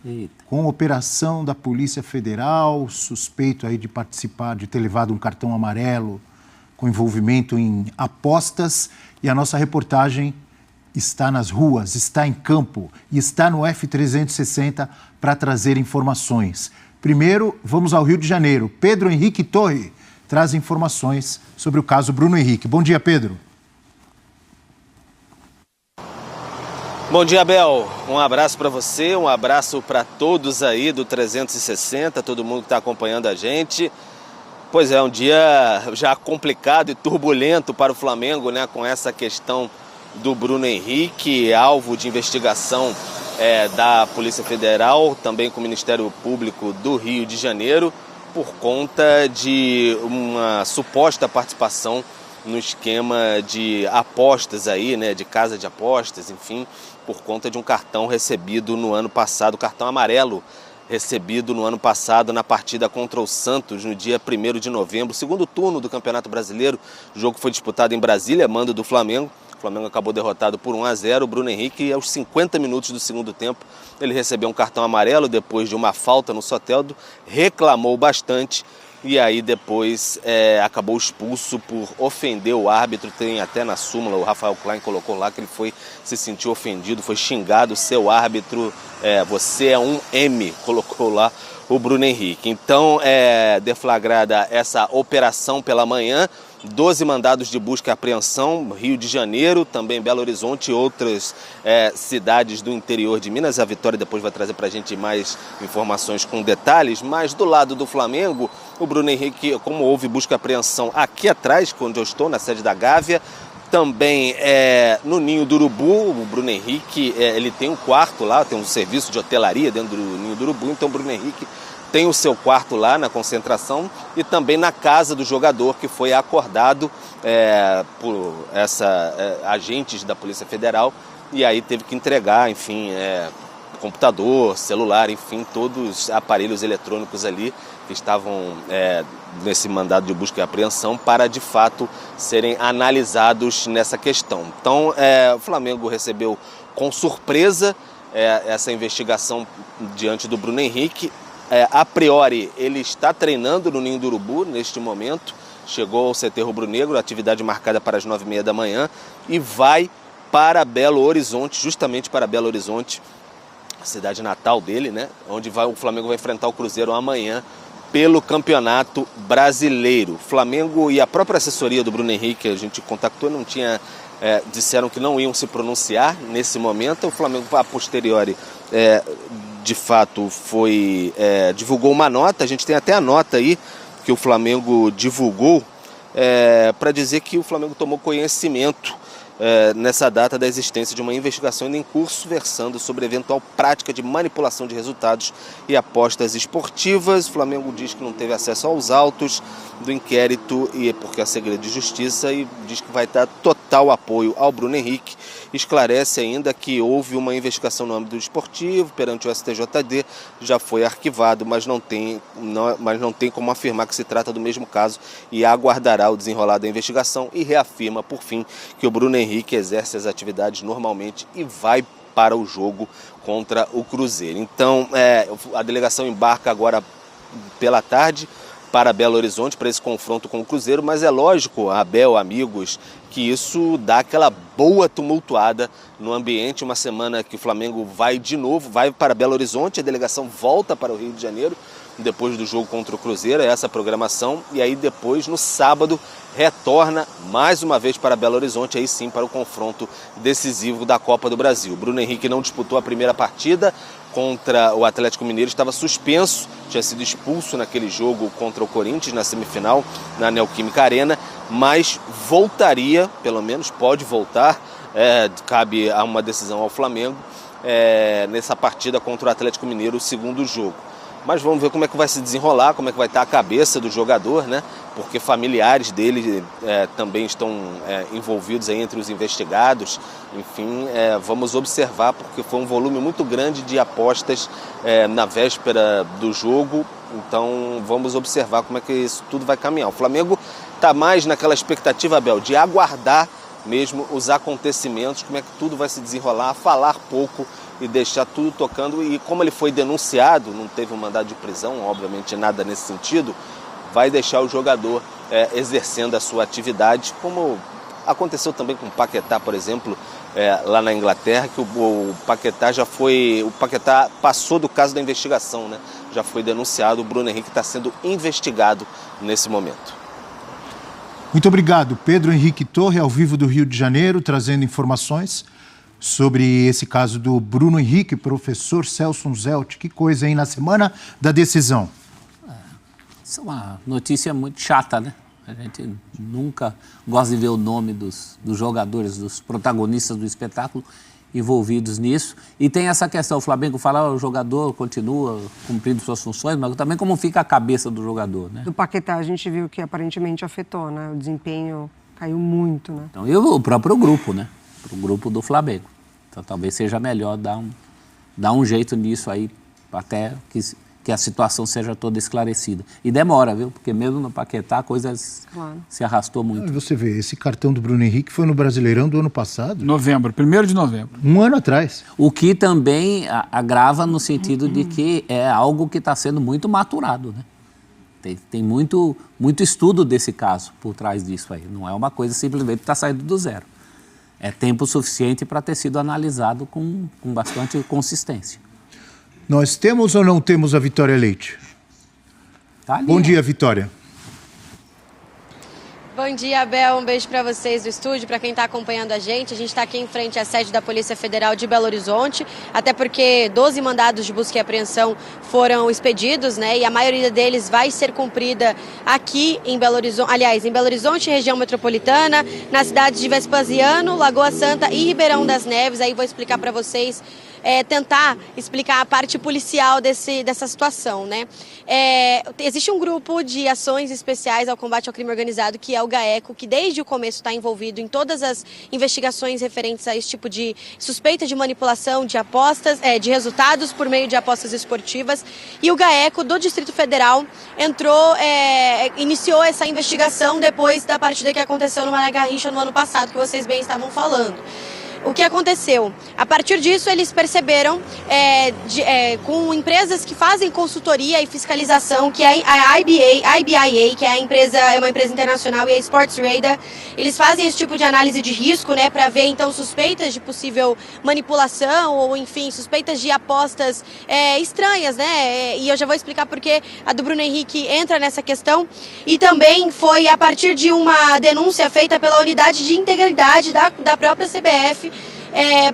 Eita. Com operação da Polícia Federal, suspeito aí de participar, de ter levado um cartão amarelo com envolvimento em apostas. E a nossa reportagem está nas ruas, está em campo e está no F360 para trazer informações. Primeiro, vamos ao Rio de Janeiro. Pedro Henrique Torre traz informações sobre o caso Bruno Henrique. Bom dia, Pedro. Bom dia, Abel. Um abraço para você, um abraço para todos aí do 360, todo mundo que está acompanhando a gente. Pois é, um dia já complicado e turbulento para o Flamengo, né, com essa questão do Bruno Henrique, alvo de investigação da Polícia Federal, também com o Ministério Público do Rio de Janeiro, por conta de uma suposta participação no esquema de apostas aí, né, de casa de apostas, enfim, por conta de um cartão recebido no ano passado, cartão amarelo recebido no ano passado na partida contra o Santos, no dia 1º de novembro, segundo turno do Campeonato Brasileiro. O jogo foi disputado em Brasília, mando do Flamengo. O Flamengo acabou derrotado por 1-0. O Bruno Henrique, aos 50 minutos do segundo tempo, ele recebeu um cartão amarelo depois de uma falta no Soteldo, reclamou bastante e aí depois acabou expulso por ofender o árbitro. Tem até na súmula, o Rafael Klein colocou lá que ele se sentiu ofendido, foi xingado, seu árbitro, você é um M, colocou lá o Bruno Henrique. Então, deflagrada essa operação pela manhã, 12 mandados de busca e apreensão, Rio de Janeiro, também Belo Horizonte e outras cidades do interior de Minas. A Vitória depois vai trazer para a gente mais informações com detalhes, mas do lado do Flamengo, o Bruno Henrique, como houve busca e apreensão aqui atrás, onde eu estou, na sede da Gávea, também no Ninho do Urubu. O Bruno Henrique, ele tem um quarto lá, tem um serviço de hotelaria dentro do Ninho do Urubu, então o Bruno Henrique tem o seu quarto lá na concentração e também na casa do jogador, que foi acordado por agentes da Polícia Federal, e aí teve que entregar, enfim, computador, celular, enfim, todos os aparelhos eletrônicos ali que estavam nesse mandado de busca e apreensão para, de fato, serem analisados nessa questão. Então, o Flamengo recebeu com surpresa essa investigação diante do Bruno Henrique. A priori, ele está treinando no Ninho do Urubu neste momento, chegou ao CT rubro-negro, atividade marcada para as 9h30 da manhã, e vai para Belo Horizonte, justamente para Belo Horizonte, a cidade natal dele, né, onde o Flamengo vai enfrentar o Cruzeiro amanhã pelo Campeonato Brasileiro. O Flamengo e a própria assessoria do Bruno Henrique, a gente contactou, disseram que não iam se pronunciar nesse momento. O Flamengo, a posteriori, de fato, divulgou uma nota. A gente tem até a nota aí que o Flamengo divulgou para dizer que o Flamengo tomou conhecimento nessa data da existência de uma investigação ainda em curso versando sobre eventual prática de manipulação de resultados e apostas esportivas. O Flamengo diz que não teve acesso aos autos do inquérito porque é segredo de justiça, e diz que vai dar total apoio ao Bruno Henrique. Esclarece ainda que houve uma investigação no âmbito esportivo perante o STJD, já foi arquivado, mas não tem como afirmar que se trata do mesmo caso, e aguardará o desenrolar da investigação, e reafirma, por fim, que o Bruno Henrique exerce as atividades normalmente e vai para o jogo contra o Cruzeiro. Então, a delegação embarca agora pela tarde para Belo Horizonte, para esse confronto com o Cruzeiro, mas é lógico, Abel, amigos, que isso dá aquela boa tumultuada no ambiente. Uma semana que o Flamengo vai para Belo Horizonte, a delegação volta para o Rio de Janeiro, depois do jogo contra o Cruzeiro, essa programação, e aí depois, no sábado, retorna mais uma vez para Belo Horizonte, aí sim para o confronto decisivo da Copa do Brasil. Bruno Henrique não disputou a primeira partida contra o Atlético Mineiro, estava suspenso, tinha sido expulso naquele jogo contra o Corinthians, na semifinal, na Neoquímica Arena, mas voltaria, pelo menos pode voltar, cabe a uma decisão ao Flamengo, nessa partida contra o Atlético Mineiro, o segundo jogo. Mas vamos ver como é que vai se desenrolar, como é que vai estar a cabeça do jogador, né? Porque familiares dele também estão envolvidos aí entre os investigados. Enfim, vamos observar, porque foi um volume muito grande de apostas na véspera do jogo. Então vamos observar como é que isso tudo vai caminhar. O Flamengo está mais naquela expectativa, Abel, de aguardar mesmo os acontecimentos, como é que tudo vai se desenrolar, falar pouco e deixar tudo tocando. E como ele foi denunciado, não teve um mandado de prisão, obviamente nada nesse sentido, vai deixar o jogador exercendo a sua atividade, como aconteceu também com o Paquetá, por exemplo, lá na Inglaterra, que o Paquetá passou do caso da investigação, né? Já foi denunciado, o Bruno Henrique está sendo investigado nesse momento. Muito obrigado, Pedro Henrique Torre, ao vivo do Rio de Janeiro, trazendo informações sobre esse caso do Bruno Henrique, professor Celso Zelt. Que coisa, hein? Na semana da decisão. Isso é uma notícia muito chata, né? A gente nunca gosta de ver o nome dos jogadores, dos protagonistas do espetáculo envolvidos nisso. E tem essa questão, o Flamengo fala, o jogador continua cumprindo suas funções, mas também como fica a cabeça do jogador, né? Do Paquetá a gente viu que aparentemente afetou, né? O desempenho caiu muito, né? Então, e o próprio grupo, né? O grupo do Flamengo. Então talvez seja melhor dar um jeito nisso aí, até que a situação seja toda esclarecida. E demora, viu? Porque mesmo no Paquetá a coisa se arrastou muito. Você vê, esse cartão do Bruno Henrique foi no Brasileirão do ano passado. Novembro, 1º de novembro. Um ano atrás. O que também agrava no sentido de que é algo que está sendo muito maturado, né? Tem muito estudo desse caso por trás disso aí. Não é uma coisa simplesmente que está saindo do zero. É tempo suficiente para ter sido analisado com bastante consistência. Nós temos ou não temos a Vitória Leite? Tá ali, Bom dia, Vitória. Bom dia, Abel. Um beijo para vocês do estúdio, para quem está acompanhando a gente. A gente está aqui em frente à sede da Polícia Federal de Belo Horizonte, até porque 12 mandados de busca e apreensão foram expedidos, né? E a maioria deles vai ser cumprida aqui em Belo Horizonte, aliás, em Belo Horizonte, região metropolitana, nas cidades de Vespasiano, Lagoa Santa e Ribeirão das Neves. Aí vou explicar para vocês, tentar explicar a parte policial dessa situação, né? Existe um grupo de ações especiais ao combate ao crime organizado, que é o GAECO, que desde o começo está envolvido em todas as investigações referentes a esse tipo de suspeita de manipulação de apostas, de resultados por meio de apostas esportivas. E o GAECO do Distrito Federal iniciou essa investigação depois da partida que aconteceu no Mané Garrincha no ano passado, que vocês bem estavam falando. O que aconteceu? A partir disso, eles perceberam, com empresas que fazem consultoria e fiscalização, que é a IBIA, que é uma empresa internacional, e a Sports Radar, eles fazem esse tipo de análise de risco, né, para ver, então, suspeitas de possível manipulação ou, enfim, suspeitas de apostas estranhas, né, e eu já vou explicar porque a do Bruno Henrique entra nessa questão. E também foi a partir de uma denúncia feita pela Unidade de Integridade da própria CBF,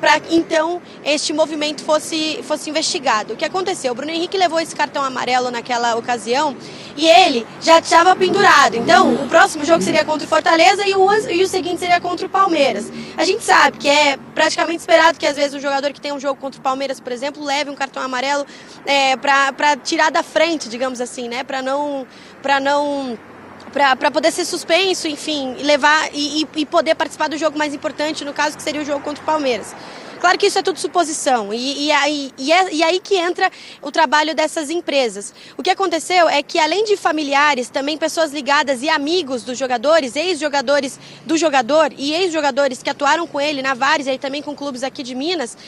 para então este movimento fosse investigado. O que aconteceu? O Bruno Henrique levou esse cartão amarelo naquela ocasião e ele já estava pendurado. Então, o próximo jogo seria contra o Fortaleza e o seguinte seria contra o Palmeiras. A gente sabe que é praticamente esperado que às vezes o jogador que tem um jogo contra o Palmeiras, por exemplo, leve um cartão amarelo para tirar da frente, digamos assim, né? Para poder ser suspenso, enfim, levar e poder participar do jogo mais importante, no caso que seria o jogo contra o Palmeiras. Claro que isso é tudo suposição, e aí que entra o trabalho dessas empresas. O que aconteceu é que, além de familiares, também pessoas ligadas e amigos dos jogadores, ex-jogadores do jogador e ex-jogadores que atuaram com ele na Várzea e também com clubes aqui de Minas,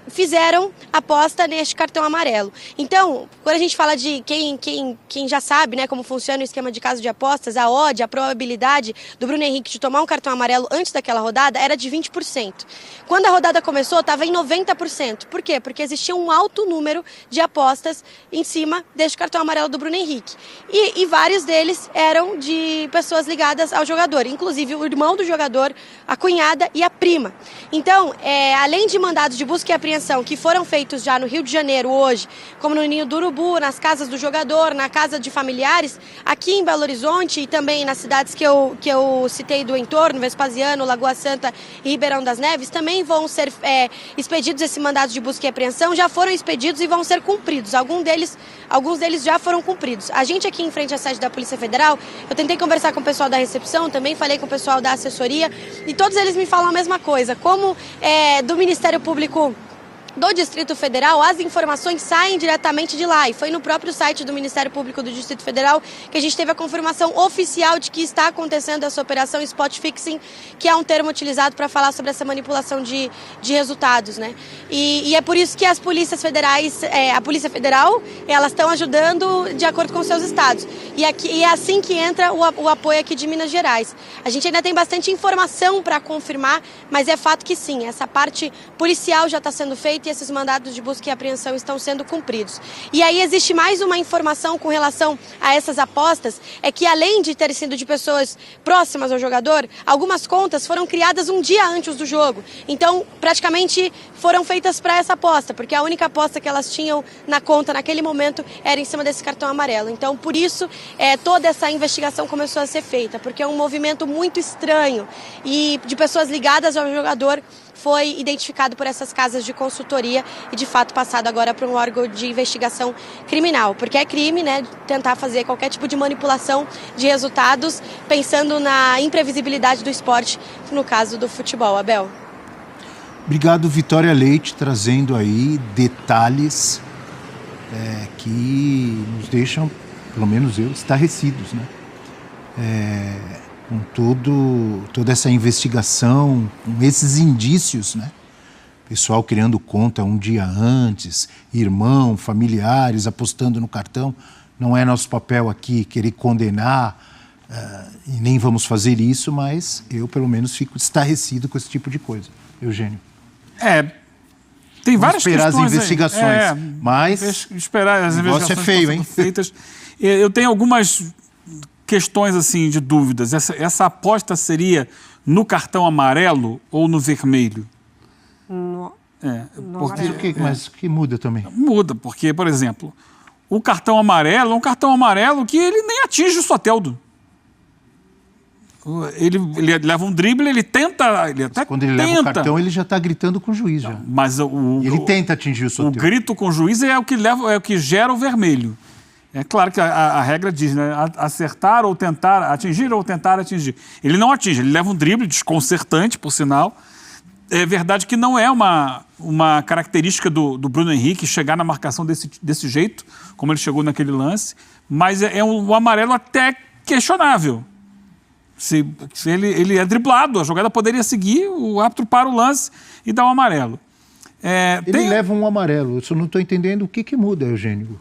fizeram aposta neste cartão amarelo. Então, quando a gente fala de quem já sabe, né, como funciona o esquema de casa de apostas, a odd, a probabilidade do Bruno Henrique de tomar um cartão amarelo antes daquela rodada era de 20%. Quando a rodada começou, estava em 90%. Por quê? Porque existia um alto número de apostas em cima deste cartão amarelo do Bruno Henrique. E vários deles eram de pessoas ligadas ao jogador, inclusive o irmão do jogador, a cunhada e a prima. Então, além de mandados de busca e apreensão que foram feitos já no Rio de Janeiro hoje, como no Ninho do Urubu, nas casas do jogador, na casa de familiares, aqui em Belo Horizonte e também nas cidades que eu citei do entorno, Vespasiano, Lagoa Santa e Ribeirão das Neves, também vão ser expedidos esse mandado de busca e apreensão, já foram expedidos e vão ser cumpridos. Alguns deles já foram cumpridos. A gente aqui em frente à sede da Polícia Federal, eu tentei conversar com o pessoal da recepção, também falei com o pessoal da assessoria, e todos eles me falam a mesma coisa. Como do Ministério Público do Distrito Federal, as informações saem diretamente de lá. E foi no próprio site do Ministério Público do Distrito Federal que a gente teve a confirmação oficial de que está acontecendo essa operação spot fixing, que é um termo utilizado para falar sobre essa manipulação de resultados, né? E é por isso que as polícias federais, a Polícia Federal, elas estão ajudando de acordo com seus estados. E é assim que entra o apoio aqui de Minas Gerais. A gente ainda tem bastante informação para confirmar, mas é fato que sim, essa parte policial já está sendo feita e esses mandados de busca e apreensão estão sendo cumpridos. E aí existe mais uma informação com relação a essas apostas, é que além de terem sido de pessoas próximas ao jogador, algumas contas foram criadas um dia antes do jogo. Então, praticamente foram feitas para essa aposta, porque a única aposta que elas tinham na conta naquele momento era em cima desse cartão amarelo. Então, por isso, toda essa investigação começou a ser feita, porque é um movimento muito estranho e de pessoas ligadas ao jogador foi identificado por essas casas de consultoria e, de fato, passado agora para um órgão de investigação criminal. Porque é crime, né, tentar fazer qualquer tipo de manipulação de resultados pensando na imprevisibilidade do esporte, no caso do futebol. Abel. Obrigado, Vitória Leite, trazendo aí detalhes que nos deixam, pelo menos eu, estarrecidos, né? Com toda essa investigação, com esses indícios, né? Pessoal criando conta um dia antes, irmão, familiares apostando no cartão. Não é nosso papel aqui querer condenar, e nem vamos fazer isso, mas eu, pelo menos, fico estarrecido com esse tipo de coisa. Eugênio. Tem várias esperar questões as investigações, mas esperar as o negócio investigações é feio, hein? feitas. Eu tenho algumas questões assim de dúvidas. Essa aposta seria no cartão amarelo ou no vermelho? Mas o que muda também? Muda, porque, por exemplo, o cartão amarelo é um cartão amarelo que ele nem atinge o Soteldo. Ele leva um drible, ele até quando ele leva o cartão, ele já está gritando com o juiz. Já. Mas ele tenta atingir o Soteldo. O grito com o juiz é o que gera o vermelho. É claro que a regra diz, né? Acertar ou tentar atingir ou tentar atingir. Ele não atinge, ele leva um drible desconcertante, por sinal. É verdade que não é uma característica do Bruno Henrique chegar na marcação desse jeito, como ele chegou naquele lance, mas é um amarelo até questionável. Se ele é driblado, a jogada poderia seguir, o árbitro para o lance e dá um amarelo. Ele leva um amarelo, eu só não estou entendendo o que muda, Eugênio.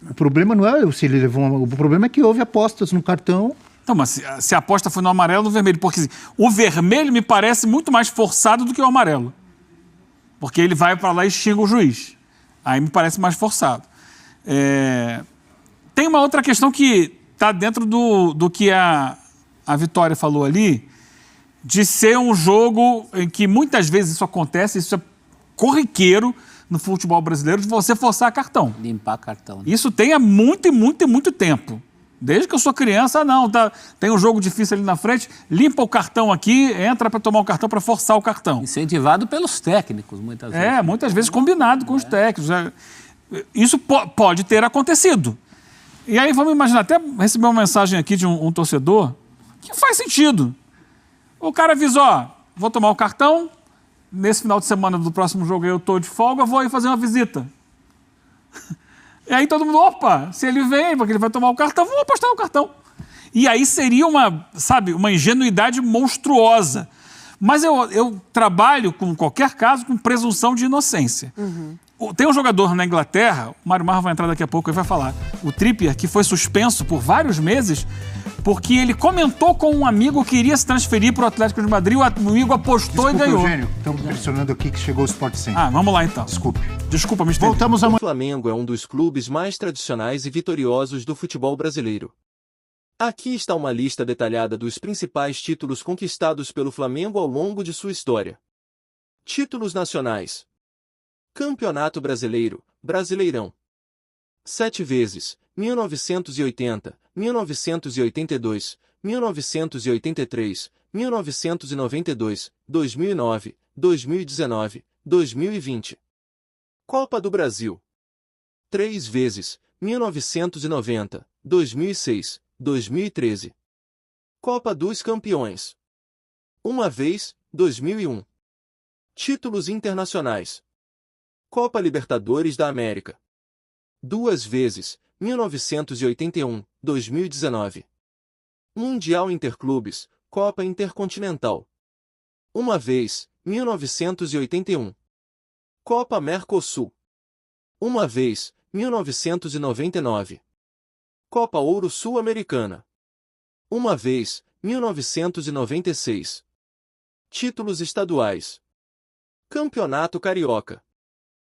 O problema não é se ele levou o problema é que houve apostas no cartão. Não, mas se a aposta foi no amarelo ou no vermelho, porque assim, o vermelho me parece muito mais forçado do que o amarelo. Porque ele vai para lá e xinga o juiz. Aí me parece mais forçado. Tem uma outra questão que está dentro do que a Vitória falou ali, de ser um jogo em que muitas vezes isso acontece, isso é corriqueiro no futebol brasileiro, de você forçar cartão. Limpar cartão. Né? Isso tem há muito tempo. Desde que eu sou criança, tem um jogo difícil ali na frente, limpa o cartão aqui, entra para tomar o cartão para forçar o cartão. Incentivado pelos técnicos, muitas vezes. Muitas vezes combinado com os técnicos. Isso pode ter acontecido. E aí vamos imaginar, até recebi uma mensagem aqui de um torcedor que faz sentido. O cara avisa, vou tomar o cartão, nesse final de semana do próximo jogo eu estou de folga, vou aí fazer uma visita. E aí todo mundo, opa, se ele vem, porque ele vai tomar o cartão, vou apostar no cartão. E aí seria uma ingenuidade monstruosa. Mas eu trabalho, com qualquer caso, com presunção de inocência. Uhum. Tem um jogador na Inglaterra, o Mário Marra vai entrar daqui a pouco e vai falar, o Trippier, que foi suspenso por vários meses porque ele comentou com um amigo que iria se transferir para o Atlético de Madrid, o amigo apostou e ganhou. Eugênio, estamos pressionando aqui que chegou o Sport Center. Vamos lá então. Desculpa, me estendi. Voltamos amanhã. O Flamengo é um dos clubes mais tradicionais e vitoriosos do futebol brasileiro. Aqui está uma lista detalhada dos principais títulos conquistados pelo Flamengo ao longo de sua história. Títulos nacionais. Campeonato Brasileiro, Brasileirão. 7 vezes, 1980, 1982, 1983, 1992, 2009, 2019, 2020. Copa do Brasil. 3 vezes, 1990, 2006, 2013. Copa dos Campeões. 1 vez, 2001. Títulos internacionais. Copa Libertadores da América. 2 vezes, 1981, 2019. Mundial Interclubes, Copa Intercontinental. 1 vez, 1981. Copa Mercosul. 1 vez, 1999. Copa Ouro Sul-Americana. 1 vez, 1996. Títulos estaduais. Campeonato Carioca.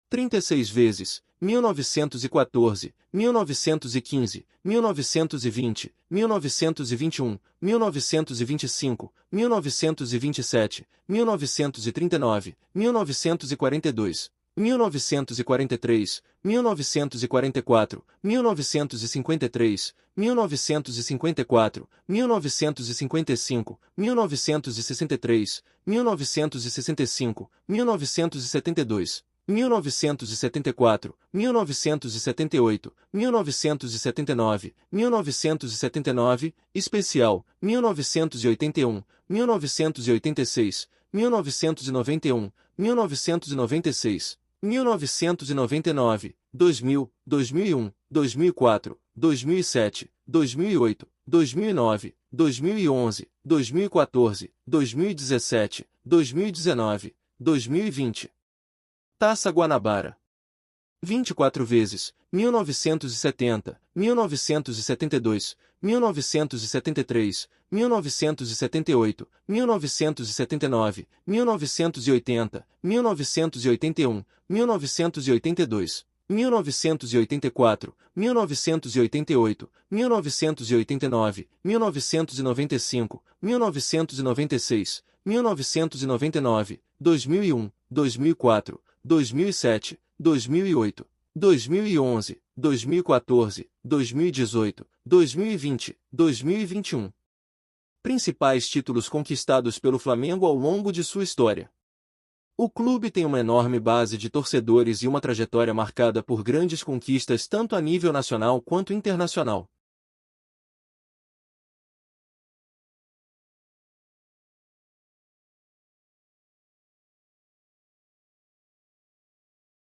36 vezes, 1914, 1915, 1920, 1921, 1925, 1927, 1939, 1942, 1943, 1944, 1953, 1954, 1955, 1963, 1965, 1972, 1974, 1978, 1979, 1979, especial, 1981, 1986, 1991, 1996, 1999, 2000, 2001, 2004, 2007, 2008, 2009, 2011, 2014, 2017, 2019, 2020. Taça Guanabara. 24 vezes, 1970, 1972, 1973, 1978, 1979, 1980, 1981, 1982, 1984, 1988, 1989, 1995, 1996, 1999, 2001, 2004, 2007, 2008, 2011, 2014, 2018, 2020, 2021. Principais títulos conquistados pelo Flamengo ao longo de sua história. O clube tem uma enorme base de torcedores e uma trajetória marcada por grandes conquistas tanto a nível nacional quanto internacional.